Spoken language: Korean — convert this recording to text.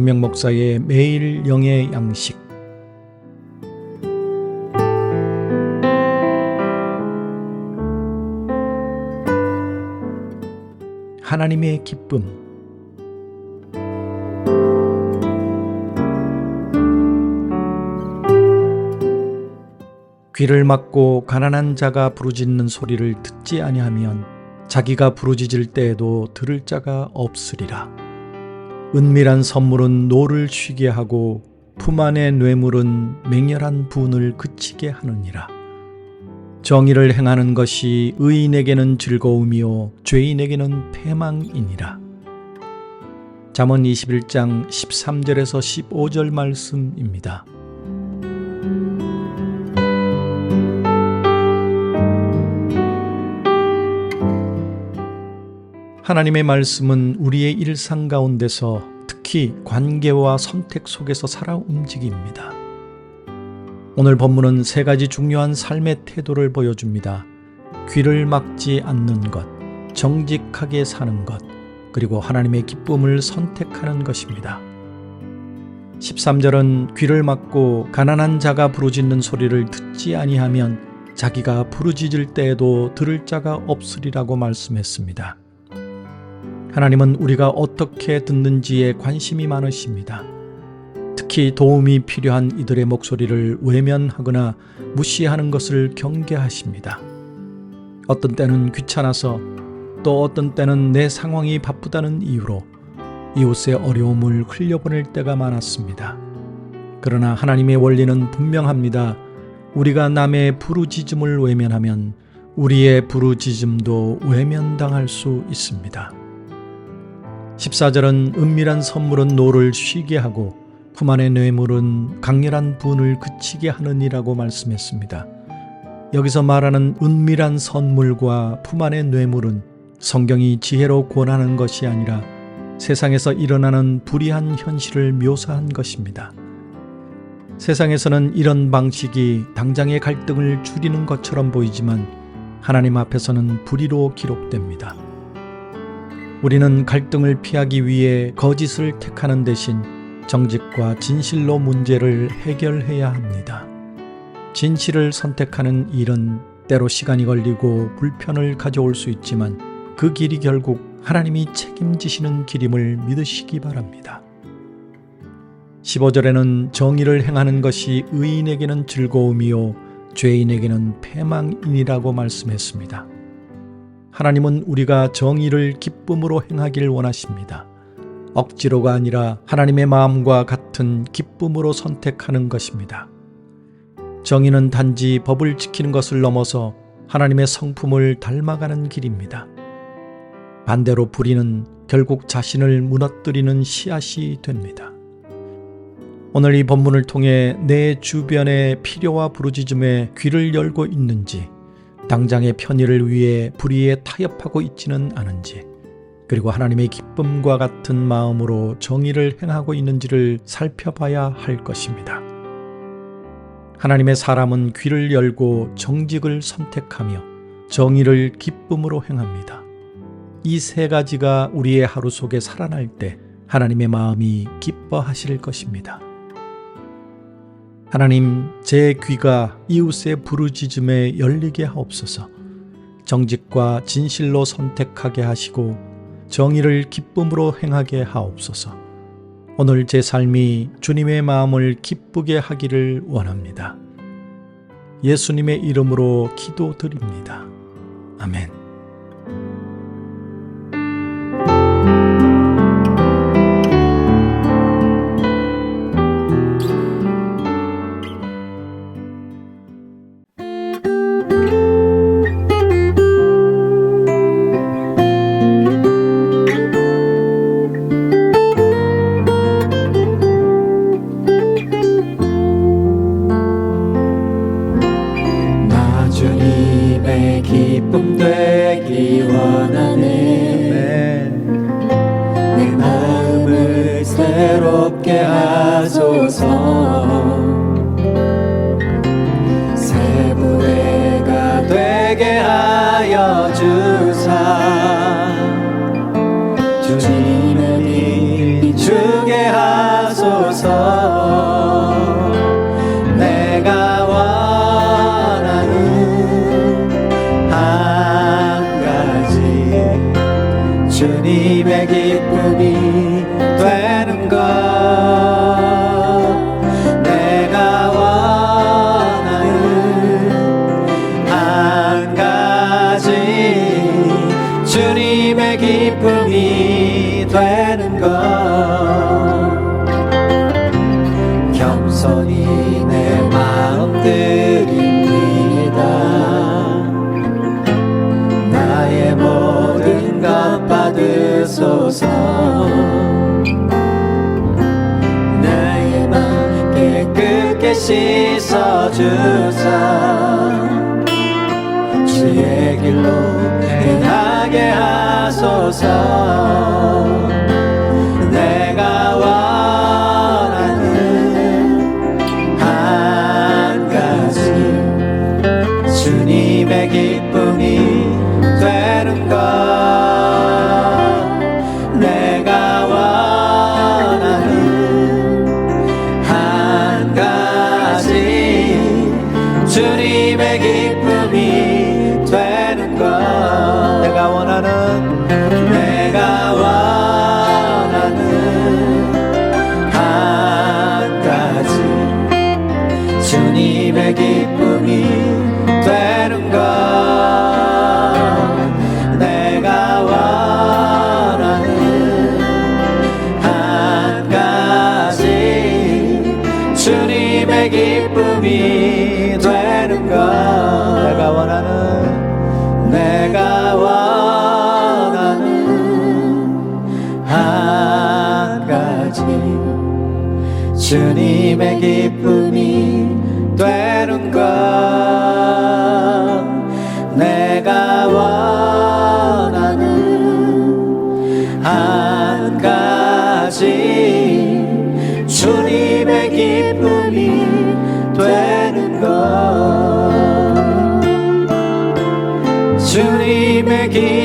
김현명 목사의 매일 영의 양식. 하나님의 기쁨. 귀를 막고 가난한 자가 부르짖는 소리를 듣지 아니하면 자기가 부르짖을 때에도 들을 자가 없으리라. 은밀한 선물은 노를 쉬게 하고 품 안의 뇌물은 맹렬한 분을 그치게 하느니라. 정의를 행하는 것이 의인에게는 즐거움이요 죄인에게는 패망이니라. 잠언 21장 13절에서 15절 말씀입니다. 하나님의 말씀은 우리의 일상 가운데서 특히 관계와 선택 속에서 살아 움직입니다. 오늘 본문은 세 가지 중요한 삶의 태도를 보여줍니다. 귀를 막지 않는 것, 정직하게 사는 것, 그리고 하나님의 기쁨을 선택하는 것입니다. 13절은 귀를 막고 가난한 자가 부르짖는 소리를 듣지 아니하면 자기가 부르짖을 때에도 들을 자가 없으리라고 말씀했습니다. 하나님은 우리가 어떻게 듣는지에 관심이 많으십니다. 특히 도움이 필요한 이들의 목소리를 외면하거나 무시하는 것을 경계하십니다. 어떤 때는 귀찮아서, 또 어떤 때는 내 상황이 바쁘다는 이유로 이웃의 어려움을 흘려보낼 때가 많았습니다. 그러나 하나님의 원리는 분명합니다. 우리가 남의 부르짖음을 외면하면 우리의 부르짖음도 외면당할 수 있습니다. 14절은 은밀한 선물은 노를 쉬게 하고 품 안의 뇌물은 강렬한 분을 그치게 하느니라고 말씀했습니다. 여기서 말하는 은밀한 선물과 품 안의 뇌물은 성경이 지혜로 권하는 것이 아니라 세상에서 일어나는 불의한 현실을 묘사한 것입니다. 세상에서는 이런 방식이 당장의 갈등을 줄이는 것처럼 보이지만 하나님 앞에서는 불의로 기록됩니다. 우리는 갈등을 피하기 위해 거짓을 택하는 대신 정직과 진실로 문제를 해결해야 합니다. 진실을 선택하는 일은 때로 시간이 걸리고 불편을 가져올 수 있지만 그 길이 결국 하나님이 책임지시는 길임을 믿으시기 바랍니다. 15절에는 정의를 행하는 것이 의인에게는 즐거움이요 죄인에게는 패망이니라고 말씀했습니다. 하나님은 우리가 정의를 기쁨으로 행하길 원하십니다. 억지로가 아니라 하나님의 마음과 같은 기쁨으로 선택하는 것입니다. 정의는 단지 법을 지키는 것을 넘어서 하나님의 성품을 닮아가는 길입니다. 반대로 불의는 결국 자신을 무너뜨리는 씨앗이 됩니다. 오늘 이 본문을 통해 내 주변의 필요와 부르짖음에 귀를 열고 있는지, 당장의 편의를 위해 불의에 타협하고 있지는 않은지, 그리고 하나님의 기쁨과 같은 마음으로 정의를 행하고 있는지를 살펴봐야 할 것입니다. 하나님의 사람은 귀를 열고 정직을 선택하며 정의를 기쁨으로 행합니다. 이 세 가지가 우리의 하루 속에 살아날 때 하나님의 마음이 기뻐하실 것입니다. 하나님, 제 귀가 이웃의 부르짖음에 열리게 하옵소서. 정직과 진실로 선택하게 하시고 정의를 기쁨으로 행하게 하옵소서. 오늘 제 삶이 주님의 마음을 기쁘게 하기를 원합니다. 예수님의 이름으로 기도드립니다. 아멘. 주님의 기쁨 되기 원하네. 내 마음을 새롭게 하소서. 새 부대가 되게 하여 주사. 주님을 비추게 하소서. 하여소서. 나의 맘 깨끗게 씻어주사 주의 길로 행하게 하소서. 내가 원하는 한 가지 주님의 기쁨이 되는 것. 내가 원하는 한 가지 주님의 기쁨이 되는 것. 내가 원하는 한 가지 주님의 기쁨이 되는 것. 내가 원하는 한 가지 주님의 기쁨이 되는 것. 내가 원하는 한 가지 주님의 기쁨이 되는 것. 내가 원하는 한 가지 주님의 기쁨이 되는 것. 주님의 기쁨이